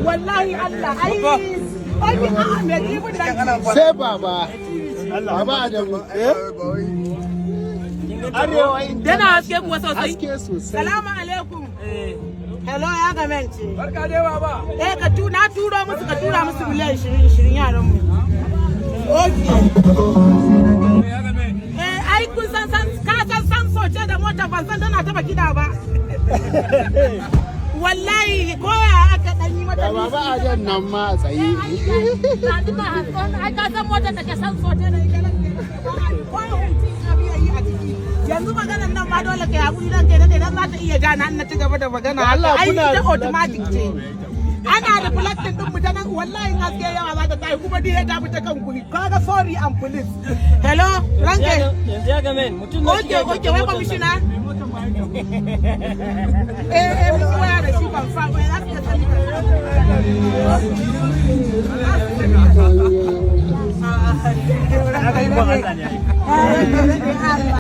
wallahi Allah ai Ahmed ibn sai baba Adamu arewa yana haske kuwa sosai sosai. Salamu alaikum. Hello ya gamance. Barka dai baba. Na turo musu ka tura musu miliyan 20 yaran mu. Okay. Ai kun san soce da mota ban san tana taba kida ba. Wallahi koya aka dan yi mata. Baba Adam nan ma a tsaye. Ai ka san motar da ke san soce da ita nan. Yanzu maganar nan ma dole kai hakuri dan kai dan za ta iya jana an na ci gaba da magana. Ai ita automatic ce. Ana da reflecting din mu ta nan wallahi gaske yawa za ta tayi kuma dai ta fita kan kuli. Kaga sorry and police. Hello ranke. Yanzu ya ga men mutum ne Okay wai commissioner. Mun waya da shi ban fa wai za ka sani. Allah ne.